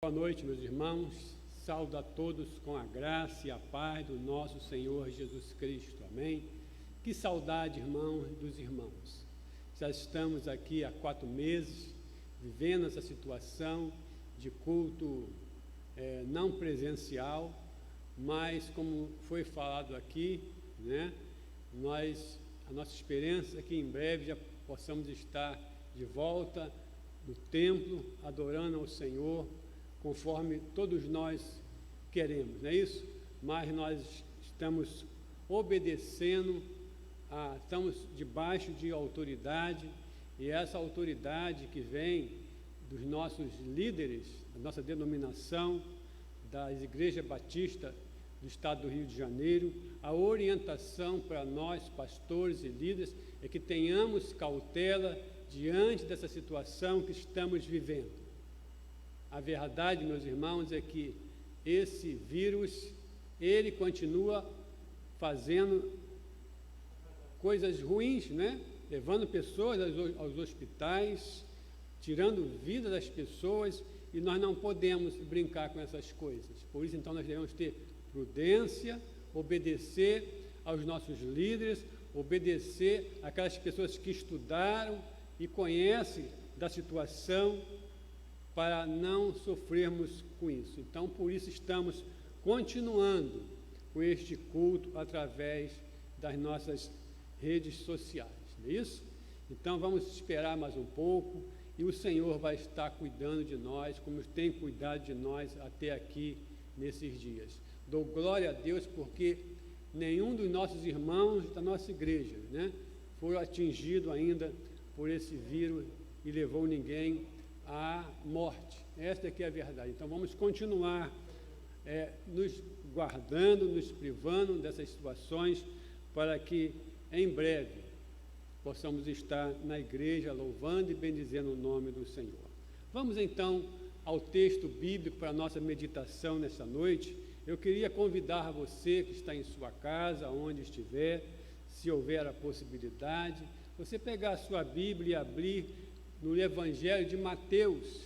Boa noite, meus irmãos. Saúdo a todos com a graça e a paz do nosso Senhor Jesus Cristo. Amém? Que saudade, irmãos, dos irmãos. Já estamos aqui há 4 meses vivendo essa situação de culto não presencial, mas como foi falado aqui, né? A nossa esperança é que em breve já possamos estar de volta no templo, adorando ao Senhor, conforme todos nós queremos, não é isso? Mas nós estamos obedecendo, estamos debaixo de autoridade, e essa autoridade que vem dos nossos líderes, da nossa denominação, das igrejas batistas do estado do Rio de Janeiro, a orientação para nós, pastores e líderes, é que tenhamos cautela diante dessa situação que estamos vivendo. A verdade, meus irmãos, é que esse vírus, ele continua fazendo coisas ruins, né? Levando pessoas aos hospitais, tirando vida das pessoas, e nós não podemos brincar com essas coisas. Por isso, então, nós devemos ter prudência, obedecer aos nossos líderes, obedecer àquelas pessoas que estudaram e conhecem da situação, para não sofrermos com isso. Então, por isso estamos continuando com este culto através das nossas redes sociais, não é isso? Então, vamos esperar mais um pouco e o Senhor vai estar cuidando de nós, como tem cuidado de nós até aqui nesses dias. Dou glória a Deus porque nenhum dos nossos irmãos da nossa igreja, né, foi atingido ainda por esse vírus e levou ninguém à morte. Esta aqui é a verdade. Então vamos continuar nos guardando, nos privando dessas situações, para que em breve possamos estar na igreja louvando e bendizendo o nome do Senhor. Vamos então ao texto bíblico para a nossa meditação nessa noite. Eu queria convidar você que está em sua casa, onde estiver, se houver a possibilidade, você pegar a sua Bíblia e abrir no Evangelho de Mateus.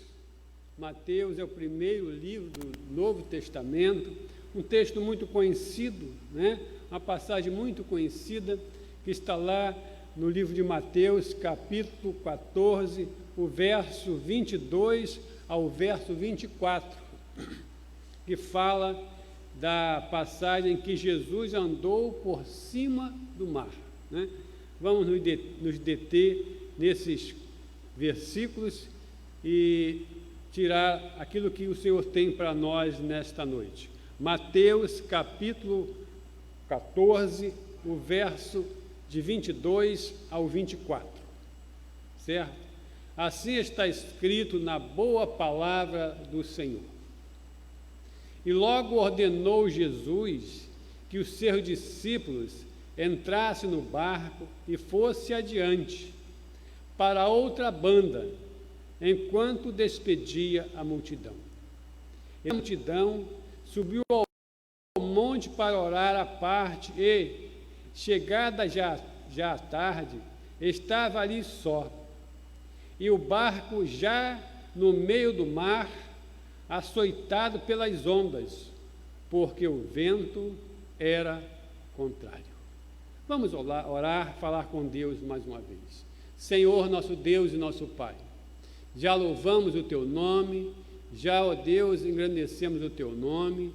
Mateus é o primeiro livro do Novo Testamento, um texto muito conhecido, né? Uma passagem muito conhecida, que está lá no livro de Mateus, capítulo 14, o verso 22 ao verso 24, que fala da passagem que Jesus andou por cima do mar, né? Vamos nos deter nesses versículos e tirar aquilo que o Senhor tem para nós nesta noite. Mateus capítulo 14, o verso de 22 ao 24, certo? Assim está escrito na boa palavra do Senhor. E logo ordenou Jesus que os seus discípulos entrassem no barco e fosse adiante para outra banda, enquanto despedia a multidão. E a multidão subiu ao monte para orar à parte e, chegada já à tarde, estava ali só, e o barco já no meio do mar, açoitado pelas ondas, porque o vento era contrário. Vamos orar, falar com Deus mais uma vez. Senhor, nosso Deus e nosso Pai, já louvamos o Teu nome, já, ó Deus, engrandecemos o Teu nome,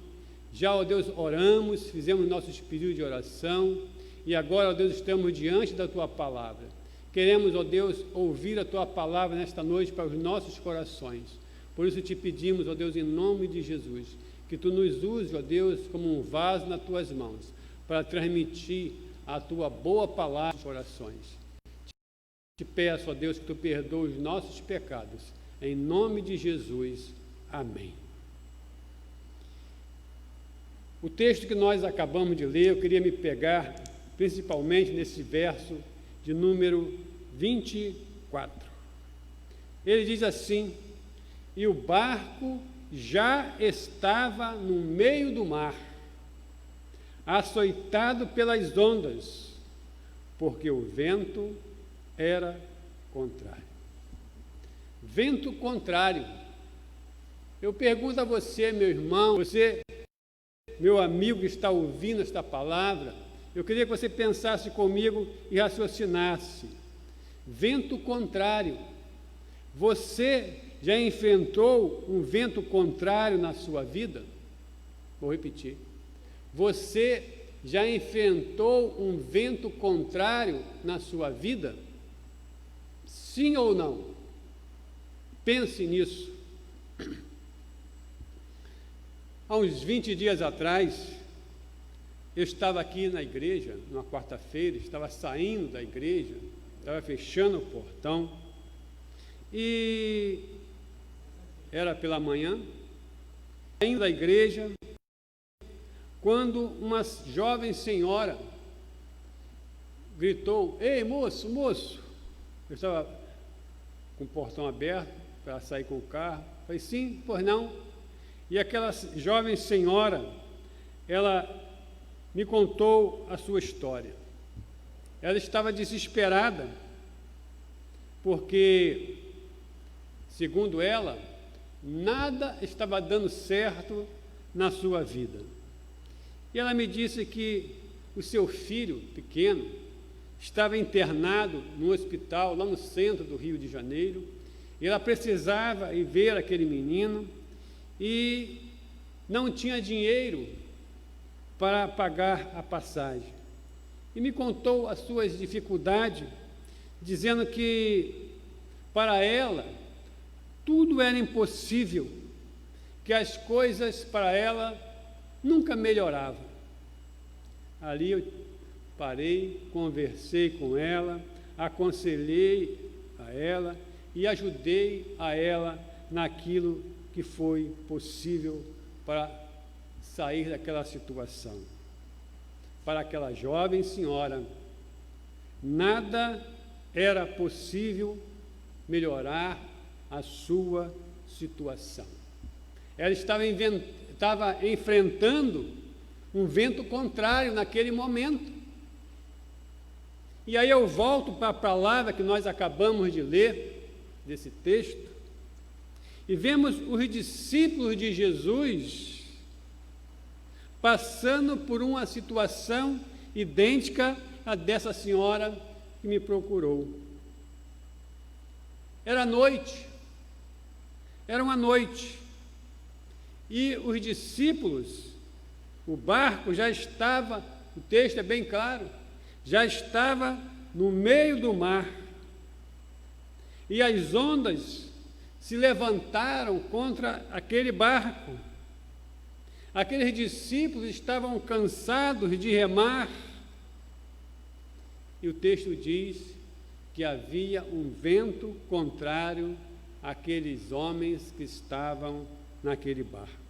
já, ó Deus, oramos, fizemos nossos pedidos de oração, e agora, ó Deus, estamos diante da Tua palavra. Queremos, ó Deus, ouvir a Tua palavra nesta noite para os nossos corações. Por isso te pedimos, ó Deus, em nome de Jesus, que Tu nos uses, ó Deus, como um vaso nas Tuas mãos, para transmitir a Tua boa palavra aos corações. Te peço, ó Deus, que Tu perdoes os nossos pecados. Em nome de Jesus. Amém. O texto que nós acabamos de ler, eu queria me pegar principalmente nesse verso de número 24. Ele diz assim: e o barco já estava no meio do mar, açoitado pelas ondas, porque o vento era contrário. Vento contrário. Eu pergunto a você, meu irmão, você, meu amigo que está ouvindo esta palavra, eu queria que você pensasse comigo e raciocinasse. Vento contrário. Você já enfrentou um vento contrário na sua vida? Vou repetir. Você já enfrentou um vento contrário na sua vida? Sim ou não? Pense nisso. Há uns 20 dias atrás, eu estava aqui na igreja, numa quarta-feira, estava saindo da igreja, estava fechando o portão, e era pela manhã, saindo da igreja, quando uma jovem senhora gritou: "Ei, moço, moço!" Eu estava com o portão aberto para sair com o carro. Falei: "Sim, pois não?" E aquela jovem senhora, ela me contou a sua história. Ela estava desesperada, porque, segundo ela, nada estava dando certo na sua vida. E ela me disse que o seu filho pequeno estava internado no hospital, lá no centro do Rio de Janeiro, e ela precisava ir ver aquele menino, e não tinha dinheiro para pagar a passagem. E me contou as suas dificuldades, dizendo que, para ela, tudo era impossível, que as coisas para ela nunca melhoravam. Ali eu parei, conversei com ela, aconselhei a ela e ajudei a ela naquilo que foi possível para sair daquela situação. Para aquela jovem senhora, nada era possível melhorar a sua situação. Ela estava enfrentando um vento contrário naquele momento. E aí eu volto para a palavra que nós acabamos de ler, desse texto, e vemos os discípulos de Jesus passando por uma situação idêntica à dessa senhora que me procurou. Era noite, era uma noite, e os discípulos, o barco já estava, o texto é bem claro, já estava no meio do mar, e as ondas se levantaram contra aquele barco. Aqueles discípulos estavam cansados de remar, e o texto diz que havia um vento contrário àqueles homens que estavam naquele barco.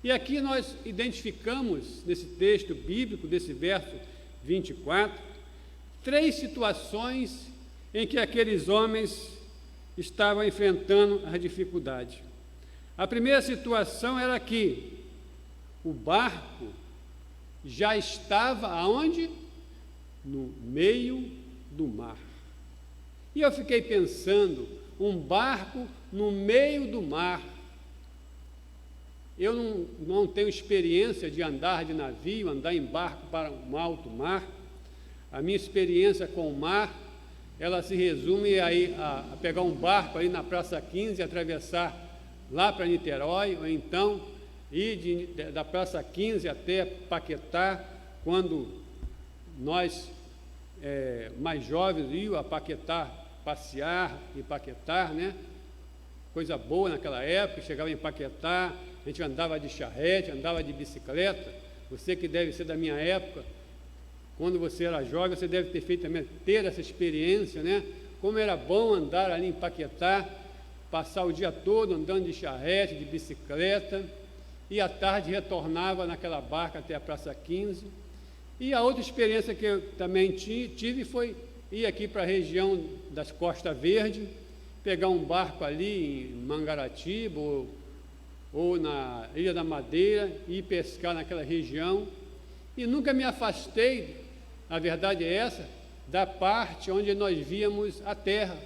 E aqui nós identificamos, nesse texto bíblico, desse verso 24, 3 situações em que aqueles homens estavam enfrentando as dificuldades. A primeira situação era que o barco já estava aonde? No meio do mar. E eu fiquei pensando, um barco no meio do mar. Eu não tenho experiência de andar de navio, andar em barco para um alto mar. A minha experiência com o mar, ela se resume a pegar um barco aí na Praça 15 e atravessar lá para Niterói, ou então ir da Praça 15 até Paquetá, quando nós, mais jovens, íamos a Paquetá passear em Paquetá, né? Coisa boa naquela época, chegava em Paquetá, a gente andava de charrete, andava de bicicleta. Você que deve ser da minha época, quando você era jovem, você deve ter feito também, ter essa experiência, né? Como era bom andar ali em Paquetá, passar o dia todo andando de charrete, de bicicleta, e à tarde retornava naquela barca até a Praça 15. E a outra experiência que eu também tive foi ir aqui para a região das Costa Verde, pegar um barco ali em Mangaratiba ou na Ilha da Madeira e ir pescar naquela região. E nunca me afastei, a verdade é essa, da parte onde nós víamos a terra.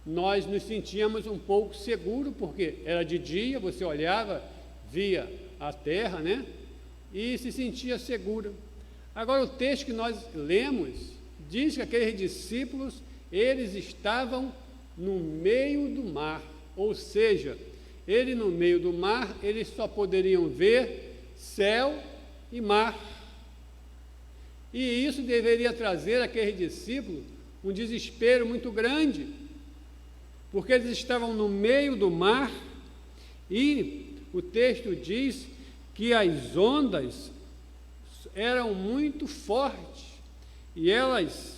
nós nos sentíamos um pouco seguros, porque era de dia, você olhava, via a terra, né? E se sentia seguro. Agora, o texto que nós lemos diz que aqueles discípulos, eles estavam no meio do mar, ou seja, ele no meio do mar, eles só poderiam ver céu e mar. E isso deveria trazer àqueles discípulos um desespero muito grande, porque eles estavam no meio do mar e o texto diz que as ondas eram muito fortes e elas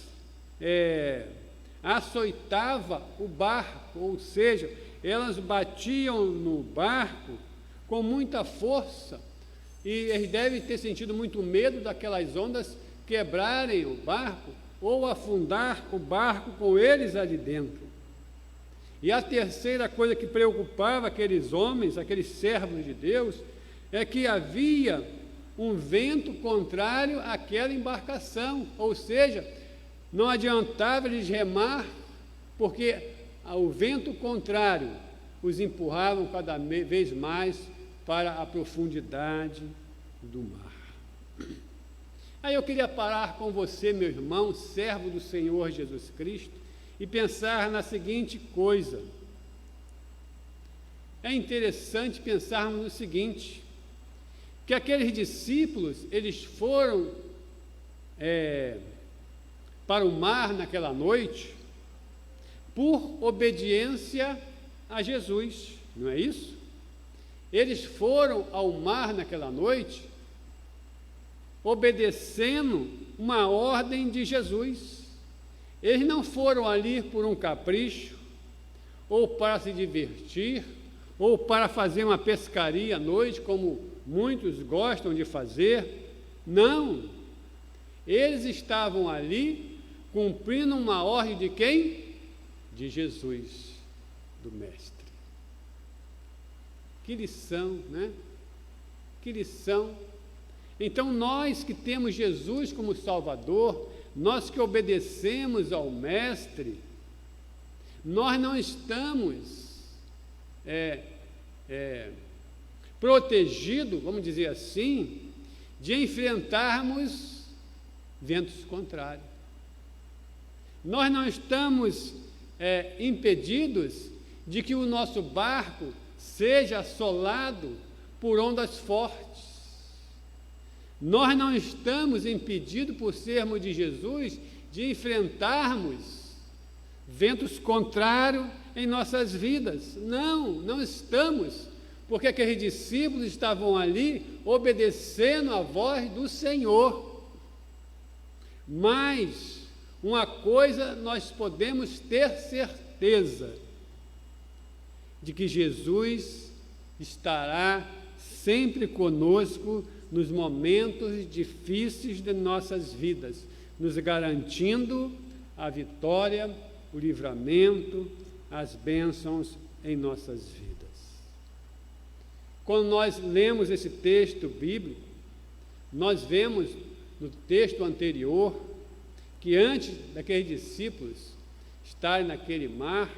açoitavam o barco, ou seja, elas batiam no barco com muita força e eles devem ter sentido muito medo daquelas ondas quebrarem o barco ou afundar o barco com eles ali dentro. E a terceira coisa que preocupava aqueles homens, aqueles servos de Deus, é que havia um vento contrário àquela embarcação, ou seja, não adiantava eles remar, porque o vento contrário os empurrava cada vez mais para a profundidade do mar. Aí eu queria parar com você, meu irmão, servo do Senhor Jesus Cristo, e pensar na seguinte coisa. É interessante pensarmos no seguinte, que aqueles discípulos, eles foram para o mar naquela noite por obediência a Jesus, não é isso? Eles foram ao mar naquela noite obedecendo uma ordem de Jesus. Eles não foram ali por um capricho, ou para se divertir, ou para fazer uma pescaria à noite, como muitos gostam de fazer. Não, eles estavam ali cumprindo uma ordem de quem? De Jesus, do Mestre. Que lição, né? Que lição. Então nós que temos Jesus como Salvador, nós que obedecemos ao Mestre, nós não estamos protegidos, vamos dizer assim, de enfrentarmos ventos contrários. Nós não estamos impedidos de que o nosso barco seja assolado por ondas fortes. Nós não estamos impedidos, por sermos de Jesus, de enfrentarmos ventos contrários em nossas vidas. Não estamos, porque aqueles discípulos estavam ali obedecendo a voz do Senhor. Mas uma coisa nós podemos ter certeza, de que Jesus estará sempre conosco nos momentos difíceis de nossas vidas, nos garantindo a vitória, o livramento, as bênçãos em nossas vidas. Quando nós lemos esse texto bíblico, nós vemos no texto anterior que antes daqueles discípulos estarem naquele mar,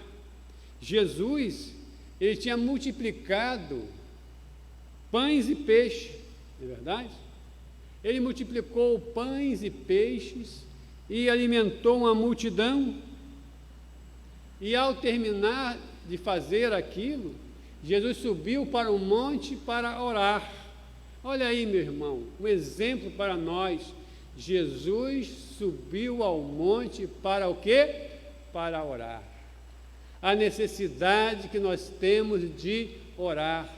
Jesus, ele tinha multiplicado pães e peixes, não é verdade? Ele multiplicou pães e peixes e alimentou uma multidão. E ao terminar de fazer aquilo, Jesus subiu para um monte para orar. Olha aí, meu irmão, um exemplo para nós. Jesus subiu ao monte para o quê? Para orar. A necessidade que nós temos de orar.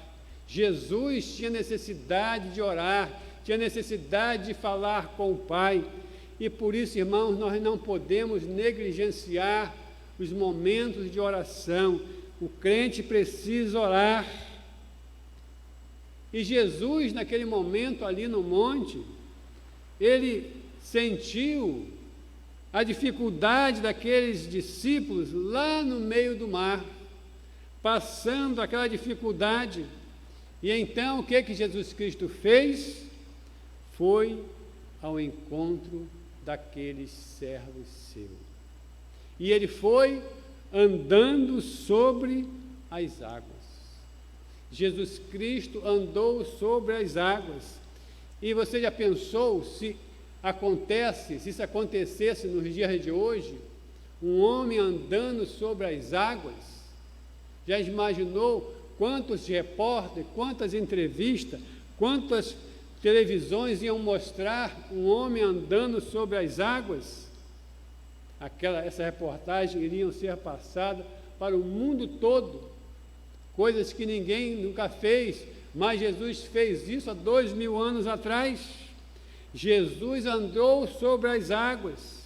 Jesus tinha necessidade de orar, tinha necessidade de falar com o Pai. E por isso, irmãos, nós não podemos negligenciar os momentos de oração. O crente precisa orar. E Jesus, naquele momento ali no monte, ele sentiu a dificuldade daqueles discípulos lá no meio do mar, passando aquela dificuldade. E então o que Jesus Cristo fez? Foi ao encontro daqueles servos seus. E ele foi andando sobre as águas. Jesus Cristo andou sobre as águas. E você já pensou se isso acontecesse nos dias de hoje, um homem andando sobre as águas? Já imaginou quantos repórteres, quantas entrevistas, quantas televisões iam mostrar um homem andando sobre as águas? Essa reportagem iriam ser passada para o mundo todo, coisas que ninguém nunca fez, mas Jesus fez isso há 2000 anos atrás. Jesus andou sobre as águas.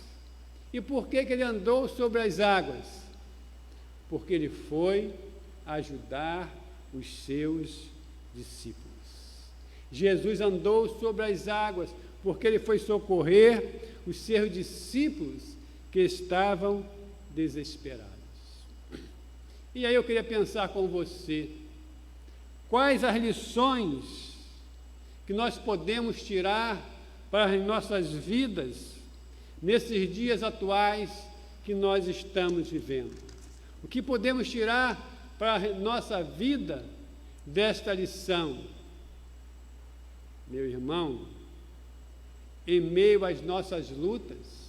E por que ele andou sobre as águas? Porque ele foi ajudar os seus discípulos. Jesus andou sobre as águas porque ele foi socorrer os seus discípulos que estavam desesperados. E aí eu queria pensar com você, quais as lições que nós podemos tirar para as nossas vidas nesses dias atuais que nós estamos vivendo? O que podemos tirar para a nossa vida desta lição? Meu irmão, em meio às nossas lutas,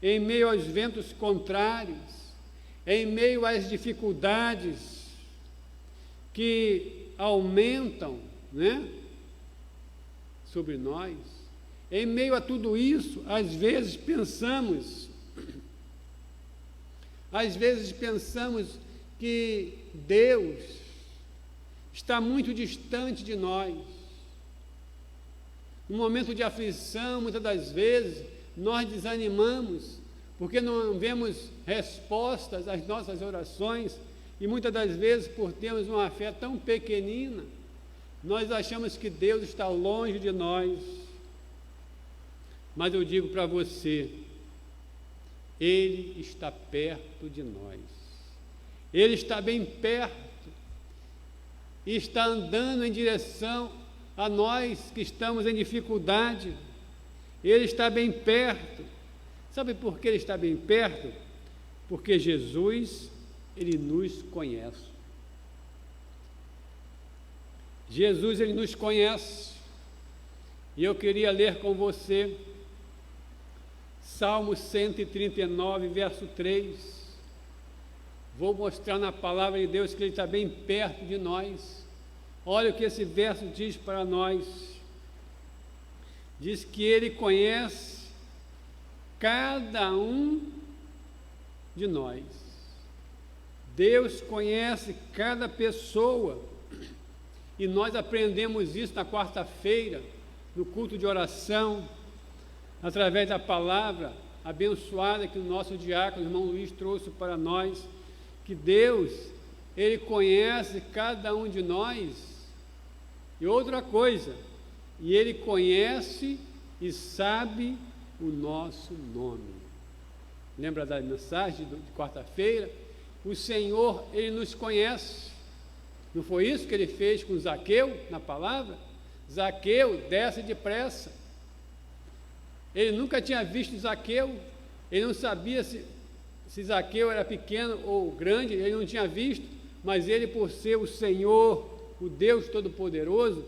em meio aos ventos contrários, em meio às dificuldades que aumentam, sobre nós, em meio a tudo isso, às vezes pensamos que Deus está muito distante de nós. No momento de aflição, muitas das vezes, nós desanimamos, porque não vemos respostas às nossas orações, e muitas das vezes, por termos uma fé tão pequenina, nós achamos que Deus está longe de nós. Mas eu digo para você, Ele está perto de nós. Ele está bem perto e está andando em direção a nós que estamos em dificuldade. Ele está bem perto. Sabe por que Ele está bem perto? Porque Jesus, Ele nos conhece. Jesus, Ele nos conhece. E eu queria ler com você Salmo 139, verso 3. Vou mostrar na palavra de Deus que Ele está bem perto de nós. Olha o que esse verso diz para nós. Diz que Ele conhece cada um de nós. Deus conhece cada pessoa. E nós aprendemos isso na quarta-feira, no culto de oração, através da palavra abençoada que o nosso diácono, o irmão Luiz, trouxe para nós, que Deus, Ele conhece cada um de nós. E outra coisa, e Ele conhece e sabe o nosso nome. Lembra da mensagem de quarta-feira? O Senhor, Ele nos conhece. Não foi isso que Ele fez com Zaqueu, na palavra? Zaqueu, desce depressa. Ele nunca tinha visto Zaqueu, ele não sabia se Zaqueu era pequeno ou grande, ele não tinha visto, mas ele, por ser o Senhor, o Deus Todo-Poderoso,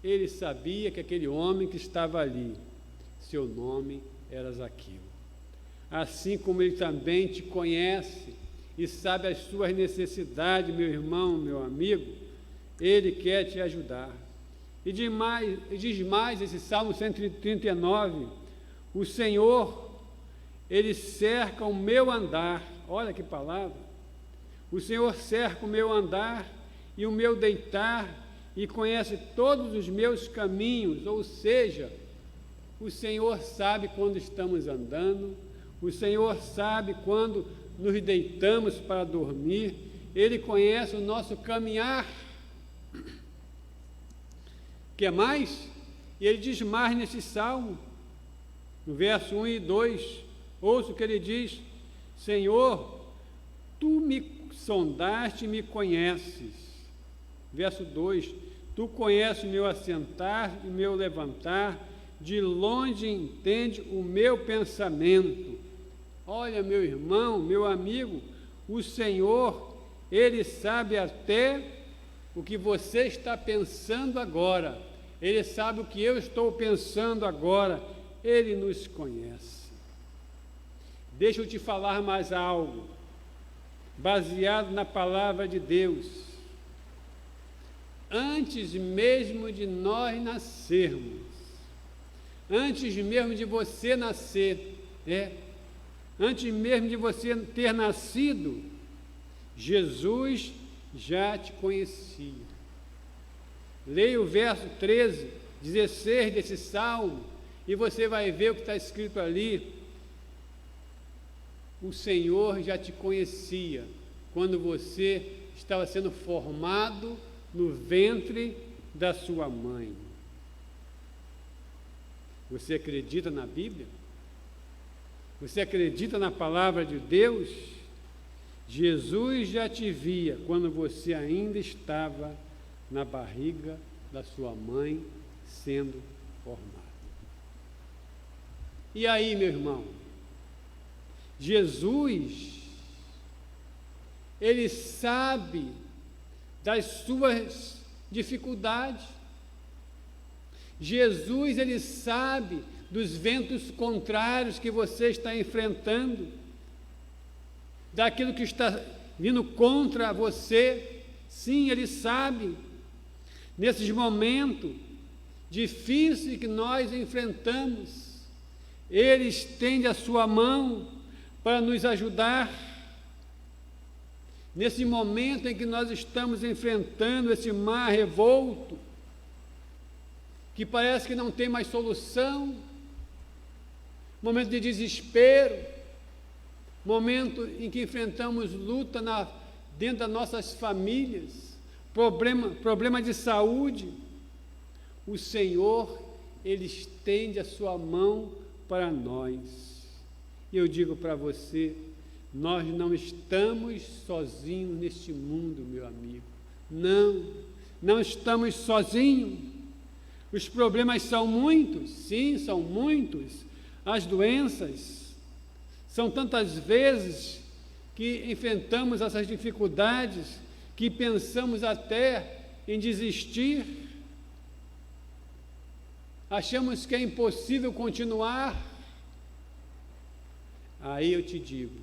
ele sabia que aquele homem que estava ali, seu nome era Zaqueu. Assim como Ele também te conhece e sabe as suas necessidades, meu irmão, meu amigo, Ele quer te ajudar. E diz mais esse Salmo 139, o Senhor, Ele cerca o meu andar. Olha que palavra. O Senhor cerca o meu andar e o meu deitar e conhece todos os meus caminhos. Ou seja, o Senhor sabe quando estamos andando, o Senhor sabe quando nos deitamos para dormir, Ele conhece o nosso caminhar. Quer mais? E Ele diz mais nesse salmo, no verso 1 e 2, ouça o que Ele diz: Senhor, Tu me sondaste e me conheces. Verso 2, Tu conheces o meu assentar e o meu levantar, de longe entende o meu pensamento. Olha, meu irmão, meu amigo, o Senhor, Ele sabe até o que você está pensando agora. Ele sabe o que eu estou pensando agora. Ele nos conhece. Deixa eu te falar mais algo, baseado na palavra de Deus. Antes mesmo de nós nascermos, antes mesmo de você nascer, antes mesmo de você ter nascido, Jesus já te conhecia. Leia o verso 13, 16 desse salmo, e você vai ver o que está escrito ali. O Senhor já te conhecia quando você estava sendo formado no ventre da sua mãe. Você acredita na Bíblia? Você acredita na palavra de Deus? Jesus já te via quando você ainda estava na barriga da sua mãe sendo formado. E aí, meu irmão? Jesus, Ele sabe das suas dificuldades. Jesus, Ele sabe dos ventos contrários que você está enfrentando, daquilo que está vindo contra você. Sim, Ele sabe. Nesses momentos difíceis que nós enfrentamos, Ele estende a sua mão para nos ajudar. Nesse momento em que nós estamos enfrentando esse mar revolto, que parece que não tem mais solução, momento de desespero, momento em que enfrentamos luta dentro das nossas famílias, problema de saúde, o Senhor, Ele estende a sua mão para nós. E eu digo para você, nós não estamos sozinhos neste mundo, meu amigo. Não estamos sozinhos. Os problemas são muitos, sim, são muitos. As doenças, são tantas vezes que enfrentamos essas dificuldades que pensamos até em desistir. Achamos que é impossível continuar. Aí eu te digo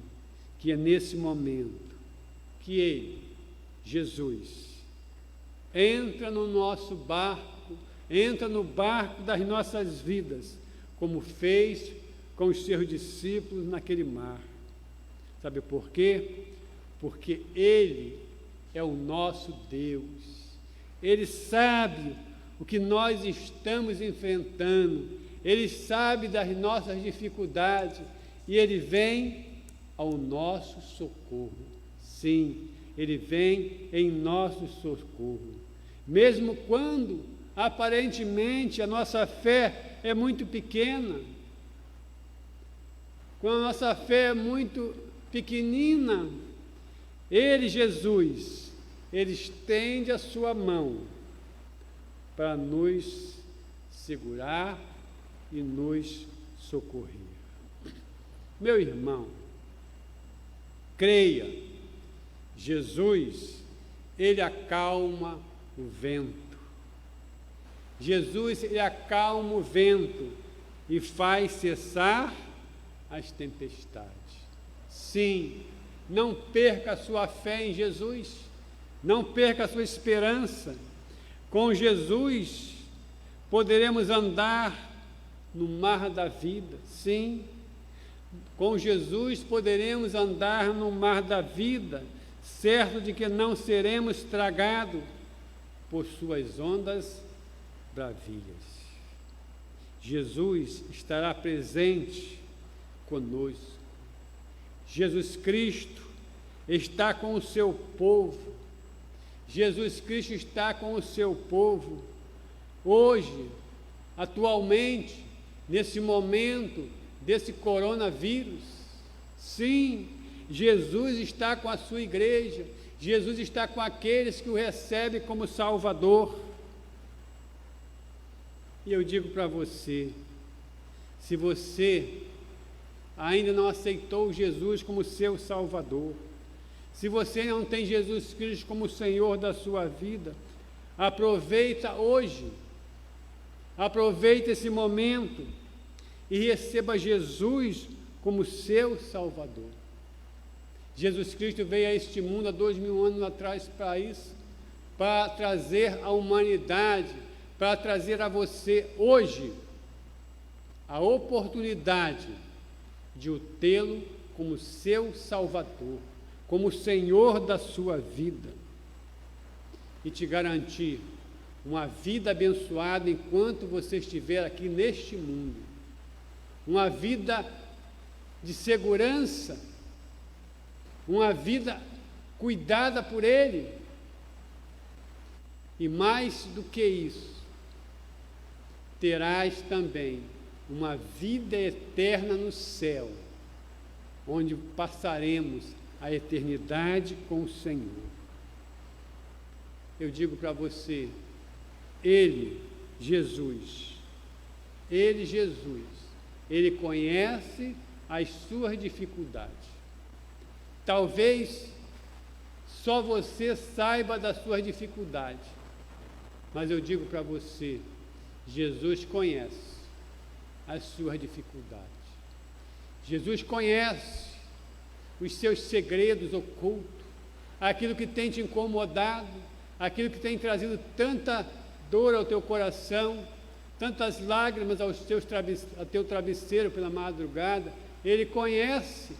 que é nesse momento que Ele, Jesus, entra no nosso barco, entra no barco das nossas vidas, como fez com os seus discípulos naquele mar. Sabe por quê? Porque Ele é o nosso Deus. Ele sabe o que nós estamos enfrentando. Ele sabe das nossas dificuldades e Ele vem ao nosso socorro. Sim, Ele vem em nosso socorro. Mesmo quando, aparentemente, a nossa fé é muito pequena, quando a nossa fé é muito pequenina, Ele, Jesus, Ele estende a sua mão para nos segurar e nos socorrer. Meu irmão, creia, Jesus, Ele acalma o vento. Jesus, Ele acalma o vento e faz cessar as tempestades. Sim, não perca a sua fé em Jesus, não perca a sua esperança. Com Jesus, poderemos andar no mar da vida. Sim, com Jesus poderemos andar no mar da vida, certo de que não seremos tragados por suas ondas bravias. Jesus estará presente conosco. Jesus Cristo está com o seu povo. Jesus Cristo está com o seu povo. Hoje, atualmente, nesse momento desse coronavírus, sim, Jesus está com a sua igreja. Jesus está com aqueles que o recebem como Salvador. E eu digo para você, se você ainda não aceitou Jesus como seu Salvador, se você não tem Jesus Cristo como Senhor da sua vida, aproveita hoje, aproveita esse momento e receba Jesus como seu Salvador. Jesus Cristo veio a este mundo há 2000 anos atrás para isso, para trazer à humanidade, para trazer a você hoje a oportunidade de o tê-lo como seu Salvador, como Senhor da sua vida, e te garantir uma vida abençoada enquanto você estiver aqui neste mundo, uma vida de segurança, uma vida cuidada por Ele, e mais do que isso, terás também uma vida eterna no céu, onde passaremos a eternidade com o Senhor. Eu digo para você, Ele, Jesus, Ele conhece as suas dificuldades. Talvez só você saiba das suas dificuldades, mas eu digo para você, Jesus conhece as suas dificuldades. Jesus conhece os seus segredos ocultos, aquilo que tem te incomodado, aquilo que tem trazido tanta dor ao teu coração, tantas lágrimas ao teu travesseiro pela madrugada. Ele conhece,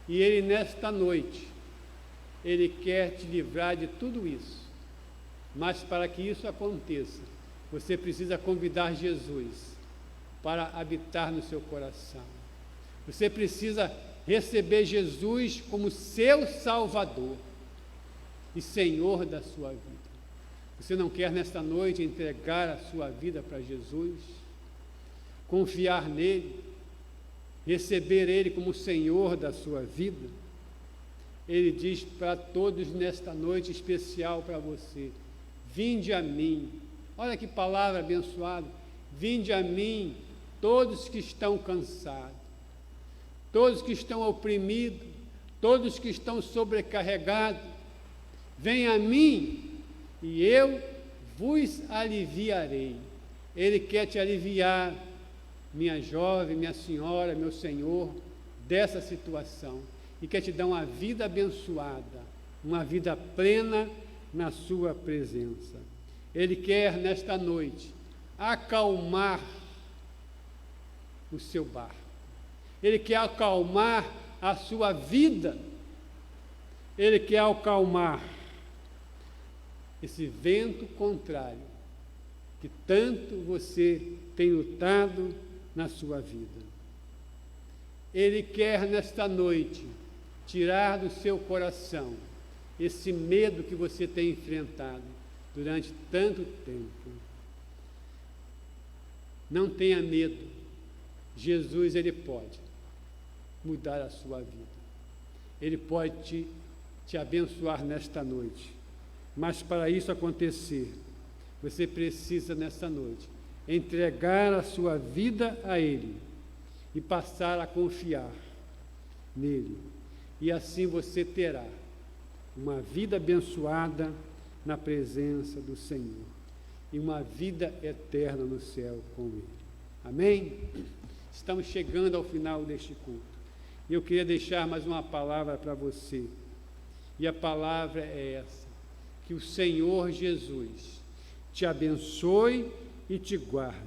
e Ele nesta noite, Ele quer te livrar de tudo isso. Mas para que isso aconteça, você precisa convidar Jesus para habitar no seu coração. Você precisa receber Jesus como seu Salvador e Senhor da sua vida. Você não quer nesta noite entregar a sua vida para Jesus, confiar nele, receber ele como Senhor da sua vida? Ele diz para todos nesta noite especial para você: vinde a mim. Olha que palavra abençoada: vinde a mim, todos que estão cansados, todos que estão oprimidos, todos que estão sobrecarregados, venha a mim e eu vos aliviarei. Ele quer te aliviar, minha jovem, minha senhora, meu senhor, dessa situação, e quer te dar uma vida abençoada, uma vida plena na sua presença. Ele quer nesta noite acalmar o seu barco. Ele quer acalmar a sua vida. Ele quer acalmar esse vento contrário que tanto você tem lutado na sua vida. Ele quer nesta noite tirar do seu coração esse medo que você tem enfrentado durante tanto tempo. Não tenha medo. Jesus, Ele pode mudar a sua vida. Ele pode te abençoar nesta noite. Mas para isso acontecer, você precisa nesta noite entregar a sua vida a Ele e passar a confiar nele. E assim você terá uma vida abençoada na presença do Senhor e uma vida eterna no céu com Ele. Amém? Estamos chegando ao final deste culto. E eu queria deixar mais uma palavra para você. E a palavra é essa: que o Senhor Jesus te abençoe e te guarde.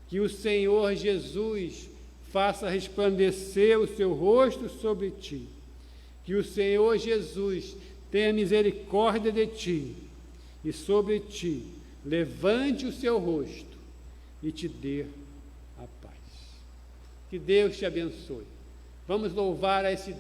Que o Senhor Jesus faça resplandecer o seu rosto sobre ti. Que o Senhor Jesus tenha misericórdia de ti e sobre ti levante o seu rosto e te dê a paz. Que Deus te abençoe. Vamos louvar a esse Deus.